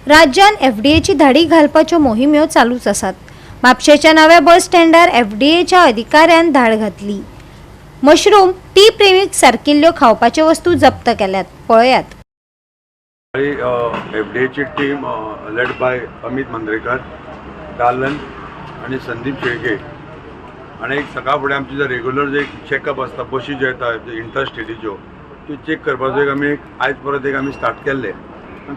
राज्यान एफडीएची धाडी घालपाच्यो मोहिम्यो चालूच आसात। म्हापशेच्या नव्या बस स्टँडार एफडीएच्या अधिकाऱ्यान धाड घातली। मशरूम, टी प्रेमिक्स सारकिल्ल्यो खावपाच्यो वस्तू जप्त केल्यात। पळयात। एफडीएची टीम लेड बाय अमित मंद्रेकर, दालन आणि संदीप शेळके आणि एक सकाळ फुडें आमचे जे रेग्युलर जे चेकअप आसता बशी जे येता इंटरस्टेटीच्यो त्यो चेक करपाचो एक आमी आयज परत एक आमी स्टार्ट केल्ले।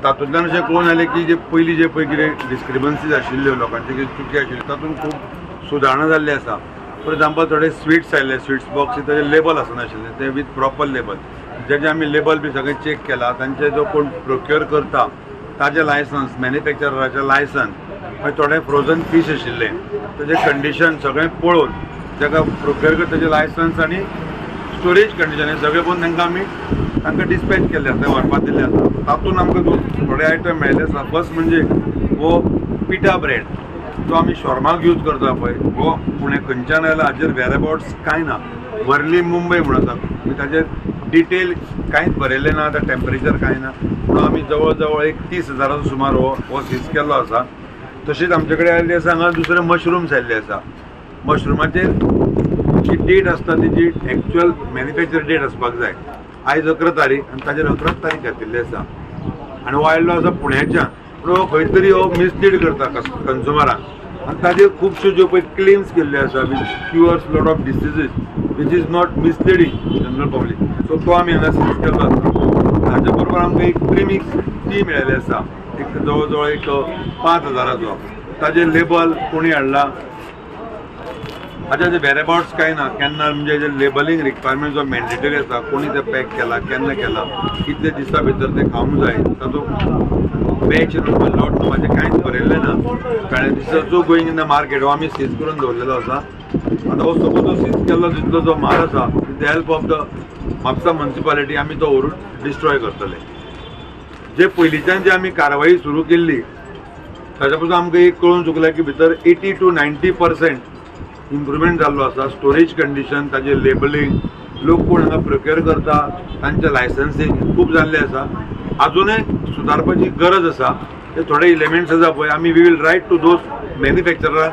तातूंतल्यान अशें कळून आयलें की जे पयलीं जे पळय कितें डिस्क्रिपन्सीज आशिल्ल्यो लोकांचे कितें चुकी आशिल्ल्यो तातूंत खूब सुदारणा जाल्ली आसा। फॉर एग्जाम्पल थोडे स्वीट्स आयिल्ले, स्वीट्स बॉक्स ताजे लेबल आसनाशिल्ले ते विथ प्रॉपर लेबल, जेजे आमी लेबल बी सगळें चेक केला। तांचे जो कोण प्रोक्युअर करता ताजे लायसन्स, मॅन्युफॅक्चराचे लायसन्स, मागीर थोडे फ्रोजन फीश आशिल्ले ताजे कंडिशन सगळें पळोवन जाका प्रोक्युअर करता ताजे लायसन्स आनी स्टोरेज कंडिशन हे सगळें पळोवन तांकां डिस्पॅच केल्ले आसा, व्हरपाक दिल्ले आसा। तातूंत आमकां थोडे आयटम मेळिल्ले आसा। फर्स्ट म्हणजे हो पिठा ब्रेड जो आमी शॉर्माक यूज करता पळय, हो पुणे खंयच्यान आयला हाजेर वेराबॉट्स कांय ना, वर्ली मुंबय म्हणून आसा, ताजेर डिटेल कांयच बरयल्लें ना, आतां टेम्परेचर कांय ना, म्हणून आमी जवळ जवळ एक 30,000 सुमार हो सीज केल्लो आसा। तशीच आमचे कडेन आयिल्ली आसा हांगा दुसरे मशरूम्स आयिल्ले आसा। मशरूमाचेर जी डेट आसता तेजी एक्चुअल मॅन्युफॅक्चर डेट आसपाक जाय। आयज 11 तारीख आनी ताजेर 11 तारीख घातिल्ली आसा आनी हो आयिल्लो आसा पुण्याच्यान, पूण हो खंय तरी हो मिसलीड करता कन्झ्युमरांक आनी ताजेर खुबश्यो ज्यो पळय क्लेम्स केल्ल्यो आसा which cures lot of diseases which is not misleading general public, so तो आमी हांगा सीज केल्लो आसा। ताचे बरोबर आमकां एक प्रिमिक्स टी मेळिल्ली आसा, एक जवळ जवळ एक 5,000चो, ताजेर लेबल कोणी हाडला, हाचे वेरेबॉट्स कांय ना, केन्ना म्हणजे जे लेबलिंग रिक्वायरमेंट जो मॅन्डेटरी आसा, कोणी ते पॅक केला, केन्ना केला, कितले दिसा भितर ते खावंक जाय, तातूंत बॅच नंबर, लॉट नंबर हाचें कांयच बरयल्लें ना। कारण दिस इज जो गोईंग इन द मार्केट हो आमी सीज करून दवरलेलो आसा। आतां हो सपोज तो सीज केल्लो जितलो जो म्हाल आसा with the help of the Mapusa municipality आमी तो व्हरून डिस्ट्रॉय करतले। जे पयलींच्यान जी आमी कारवाई सुरू केल्ली ताच्या पासून आमकां एक कळून चुकलें की भितर 80 to 90% इम्प्रुवमेंट जाल्लो आसा। स्टोरेज कंडिशन, ताजें लेबलिंग, लोक कोण हांगा प्रोक्युअर करता तांचे लायसन्सींग खूब जाल्लें आसा। अजुनूय सुदारपाची गरज आसा। ते थोडे एलिमेंट्स आसा पळय आमी we will write to those manufacturer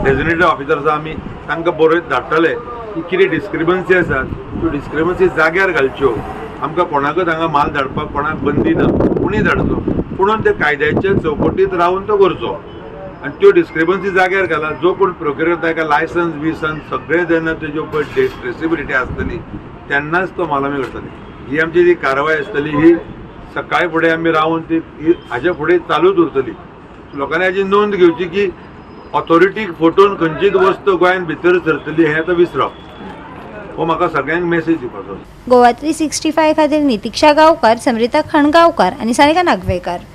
designated officers आमी तांकां बरयत धाडटले की कितें डिस्क्रिपन्सी आसात त्यो डिस्क्रिपन्सी जाग्यार घालच्यो। आमकां कोणाकच हांगा माल धाडपाक कोणाक बंदी ना, कोणीय धाडचो, पुणून ते कायद्याच्या चौकटींत रावन तो करचो आनी त्यो डिस्क्रिपन्सी जाग्यार घाला। जो कोण प्रोक्युअर करता ताका लायसन्स बिसन्स सगळें जेन्ना तेज्यो पळय ट्रेसिबिलिटी आसतली तेन्नाच तो माल आमी करतली। ही आमची जी कारवाय आसतली ही सकाळी फुडें आमी रावन ती हाजे फुडें चालूच उरतली। लोकांनी हाची नोंद घेवची की ऑथॉरिटीक फटोवन खंयचीच वस्त गोंयांत भितर सरतली हें आतां विसरप, हो म्हाका सगळ्यांक मेसेज दिवपाचो। गोवा 365 खातीर नितिक्षा गांवकार, समरिता खणगांवकार आनी सानिका नागवेकर।